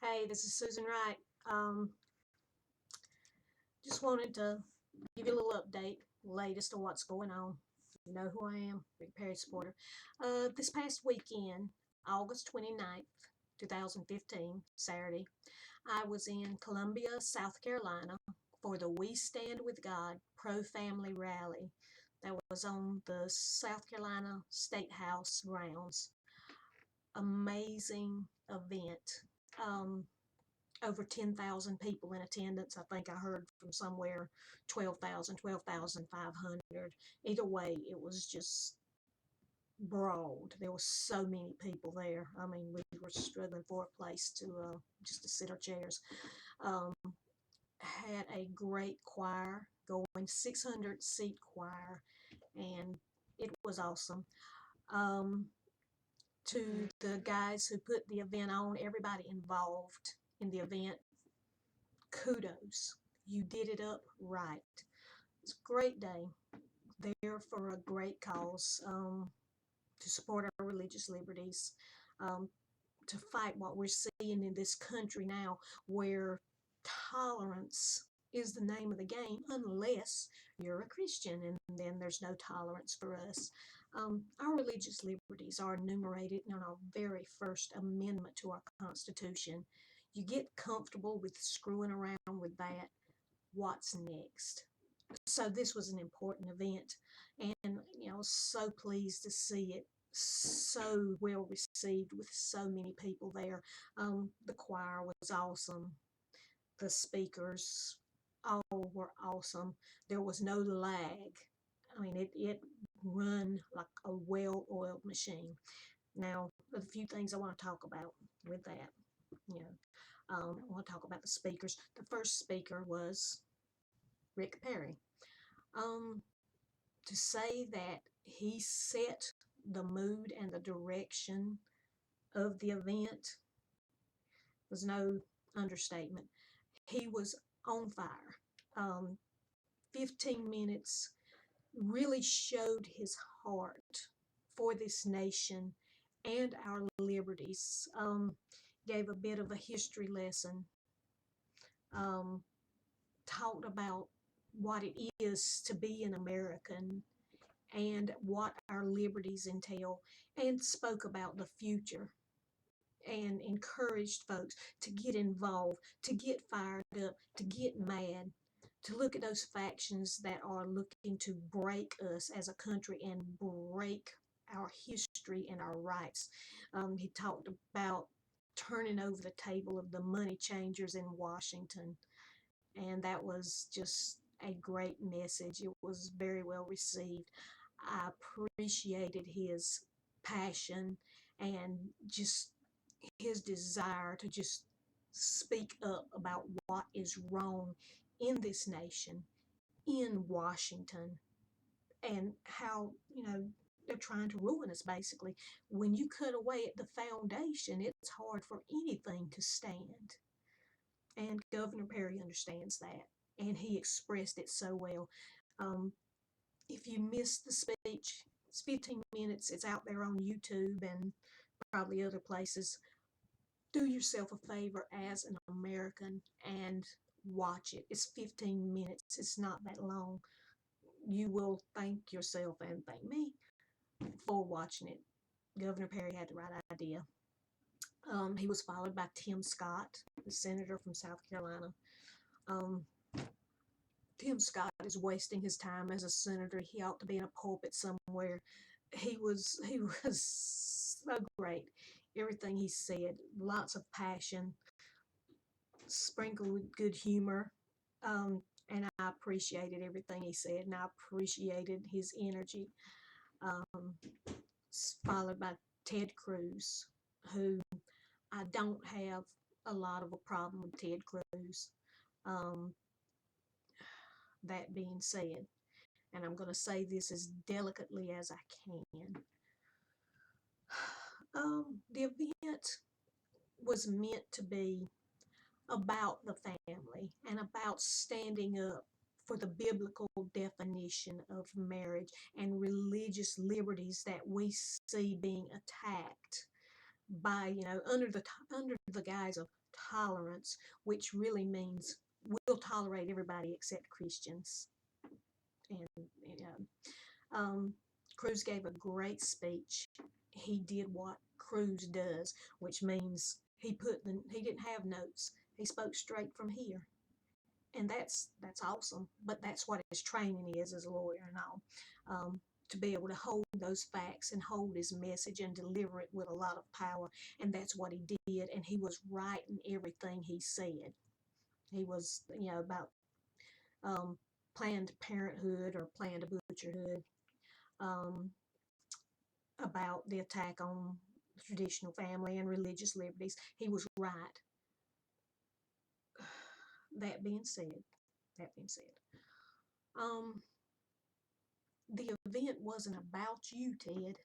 Hey, this is Susan Wright. Um, just wanted to give you a little update, latest of what's going on. You know who I am, Big Perry supporter. This past weekend, August 29th, 2015, Saturday, I was in Columbia, South Carolina for the We Stand With God pro-family rally that was on the South Carolina State House grounds. Amazing event. Um, Over 10,000 people in attendance. I think I heard from somewhere 12,000, 12,500. Either way, it was just broad. There were so many people there. I mean, we were struggling for a place to just to sit our chairs. Um, had a great choir going, 600 seat choir, and it was awesome. Um, to the guys who put the event on, everybody involved in the event, kudos. You did it up right. It's a great day. There for a great cause, to support our religious liberties, um, to fight what we're seeing in this country now, where tolerance is the name of the game unless you're a Christian, and then there's no tolerance for us. Our religious liberties are enumerated in our very first amendment to our Constitution. You get comfortable with screwing around with that. What's next? So this was an important event, and so pleased to see it so well received with so many people there. The choir was awesome. The speakers all were awesome. There was no lag. I mean, it run like a well-oiled machine. Now, a few things I want to talk about with that. You know, I want to talk about the speakers. The first speaker was Rick Perry. Um, to say that he set the mood and the direction of the event was no understatement. He was on fire. Um, 15 minutes really showed his heart for this nation and our liberties. Gave a bit of a history lesson. Um, Talked about what it is to be an American and what our liberties entail, and spoke about the future and encouraged folks to get involved, to get fired up, to get mad, to look at those factions that are looking to break us as a country and break our history and our rights. He talked about turning over the table of the money changers in Washington, and that was just a great message. It was very well received. I appreciated his passion and just his desire to just speak up about what is wrong in this nation, in Washington, and how, they're trying to ruin us basically. When you cut away at the foundation, it's hard for anything to stand. And Governor Perry understands that, and he expressed it so well. Um, if you missed the speech, it's 15 minutes. It's out there on YouTube and probably other places. Do yourself a favor as an American and watch it. It's 15 minutes. It's not that long. You will thank yourself and thank me for watching it. Governor Perry had the right idea. He was followed by Tim Scott, the senator from South Carolina. Um, Tim Scott is wasting his time as a senator. He ought to be in a pulpit somewhere. He was so great. Everything he said, lots of passion, sprinkled with good humor. And I appreciated everything he said, and I appreciated his energy. Um, Followed by Ted Cruz, who I don't have a lot of a problem with Ted Cruz. Um, that being said, and I'm going to say this as delicately as I can, the event was meant to be about the family and about standing up for the biblical definition of marriage and religious liberties that we see being attacked by, under the guise of tolerance, which really means we'll tolerate everybody except Christians. And you know, Cruz gave a great speech. He did what Cruz does, which means he didn't have notes. He spoke straight from here, and that's awesome. But that's what his training is as a lawyer and all, to be able to hold those facts and hold his message and deliver it with a lot of power. And that's what he did. And he was right in everything he said. He was, about um, Planned Parenthood or Planned Butcherhood, um, about the attack on traditional family and religious liberties. He was right. That being said, that being said, um, the event wasn't about you, Ted.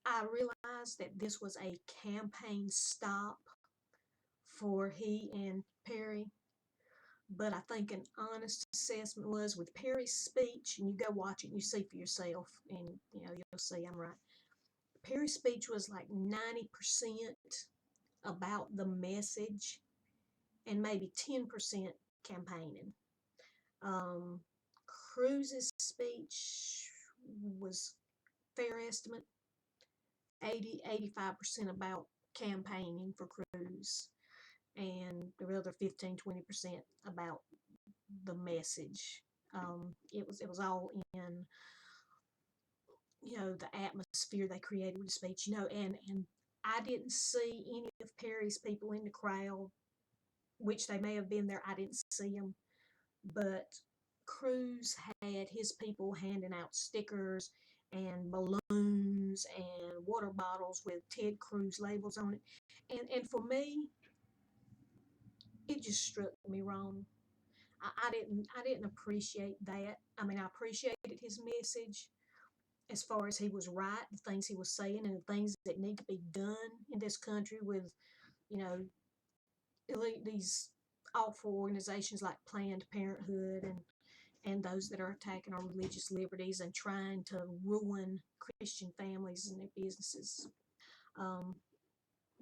I realized that this was a campaign stop for he and Perry, but I think an honest assessment was with Perry's speech, and you go watch it and you see for yourself, and you'll see I'm right. Perry's speech was like 90% about the message and maybe 10% campaigning. Um, Cruz's speech was, fair estimate, 85% about campaigning for Cruz, and the other 15-20% about the message. It was all in the atmosphere they created with the speech. And I didn't see any of Perry's people in the crowd, which they may have been there. I didn't see them, but Cruz had his people handing out stickers and balloons and water bottles with Ted Cruz labels on it. And for me, it just struck me wrong. I didn't appreciate that. I mean, I appreciated his message as far as he was right, the things he was saying, and the things that need to be done in this country with, you know, these awful organizations like Planned Parenthood and those that are attacking our religious liberties and trying to ruin Christian families and their businesses. Um,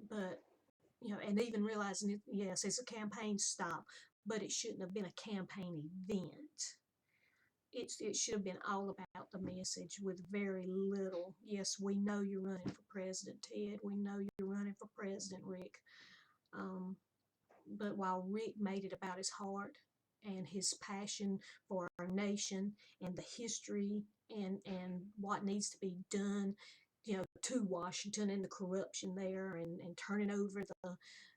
but and even realizing it, yes, it's a campaign stop, but it shouldn't have been a campaign event. It should have been all about the message with very little. Yes, we know you're running for president, Ted. We know you're running for president, Rick. But while Rick made it about his heart and his passion for our nation and the history and what needs to be done, to Washington and the corruption there and turning over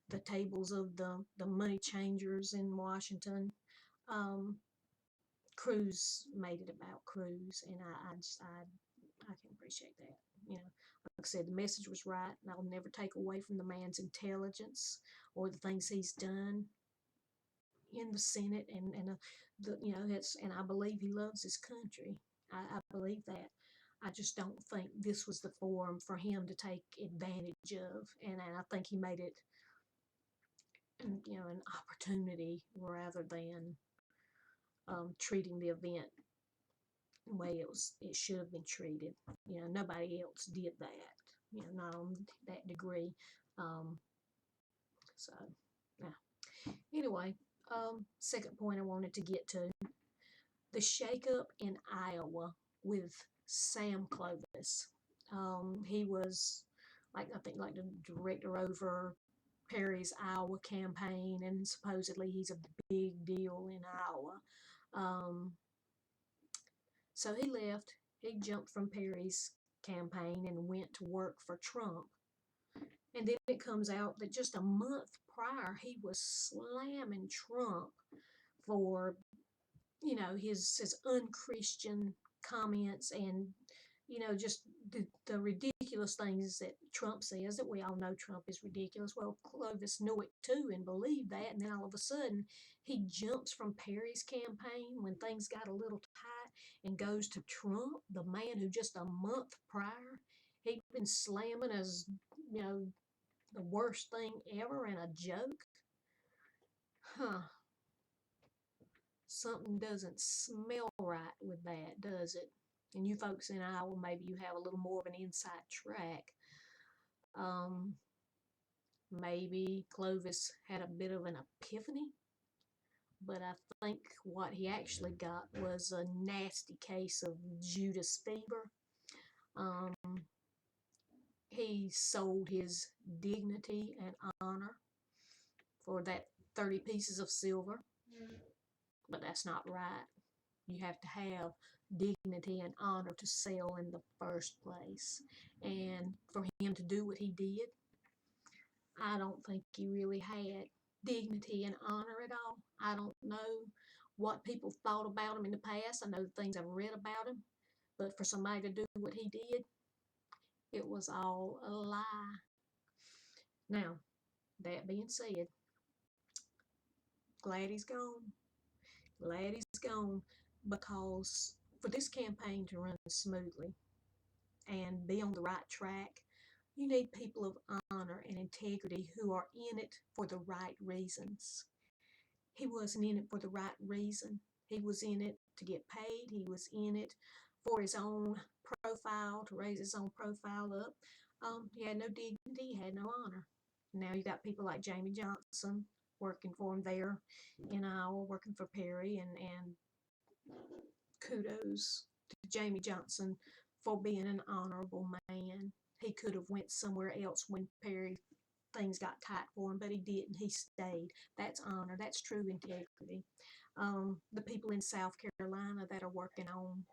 the tables of the money changers in Washington, Cruz made it about Cruz, and I can appreciate that. Like I said, the message was right, and I'll never take away from the man's intelligence or the things he's done in the Senate, and I believe he loves his country. I believe that. I just don't think this was the forum for him to take advantage of, and I think he made it, an opportunity rather than treating the event the way it should have been treated. Nobody else did that. Not on that degree. So, yeah. Anyway, second point I wanted to get to, the shakeup in Iowa with Sam Clovis. He was, I think, like the director over Perry's Iowa campaign, and supposedly he's a big deal in Iowa. So he left. He jumped from Perry's campaign and went to work for Trump. And then it comes out that just a month prior, he was slamming Trump for, his unchristian comments and, just the ridiculous things that Trump says, that we all know Trump is ridiculous. Well, Clovis knew it too and believed that. And then all of a sudden, he jumps from Perry's campaign when things got a little tight and goes to Trump, the man who just a month prior, he'd been slamming as, the worst thing ever and a joke. Something doesn't smell right with that, does it? And you folks in Iowa, maybe you have a little more of an inside track. maybe Clovis had a bit of an epiphany, but I think what he actually got was a nasty case of Judas fever. Um, he sold his dignity and honor for that 30 pieces of silver, but that's not right. You have to have dignity and honor to sell in the first place. And for him to do what he did, I don't think he really had dignity and honor at all. I don't know what people thought about him in the past. I know the things I've read about him, but for somebody to do what he did, it was all a lie. Now, that being said, glad he's gone. Glad he's gone, because for this campaign to run smoothly and be on the right track, you need people of honor and integrity who are in it for the right reasons. He wasn't in it for the right reason. He was in it to get paid. He was in it for his own profile, to raise his own profile up. He had no dignity, he had no honor. Now you got people like Jamie Johnson working for him there in Iowa, working for Perry, and kudos to Jamie Johnson for being an honorable man. He could have went somewhere else when Perry things got tight for him, but he didn't. He stayed. That's honor. That's true integrity. The people in South Carolina that are working on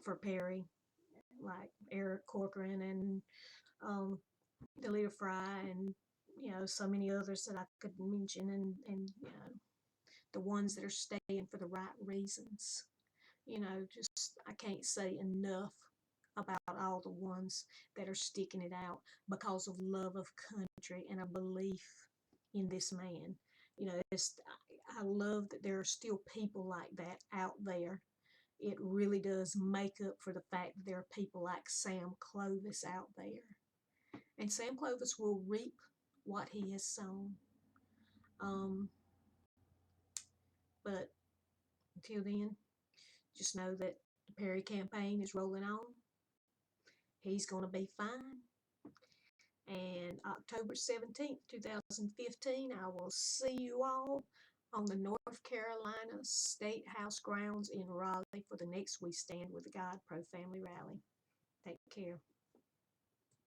for Perry, like Eric Corcoran and Delia Fry, and so many others that I could mention, and the ones that are staying for the right reasons. Just I can't say enough about all the ones that are sticking it out because of love of country and a belief in this man. I love that there are still people like that out there. It really does make up for the fact that there are people like Sam Clovis out there. And Sam Clovis will reap what he has sown. But until then, just know that the Perry campaign is rolling on. He's going to be fine. And October 17th, 2015, I will see you all on the North Carolina State House grounds in Raleigh for the next We Stand with God Pro Family Rally. Take care.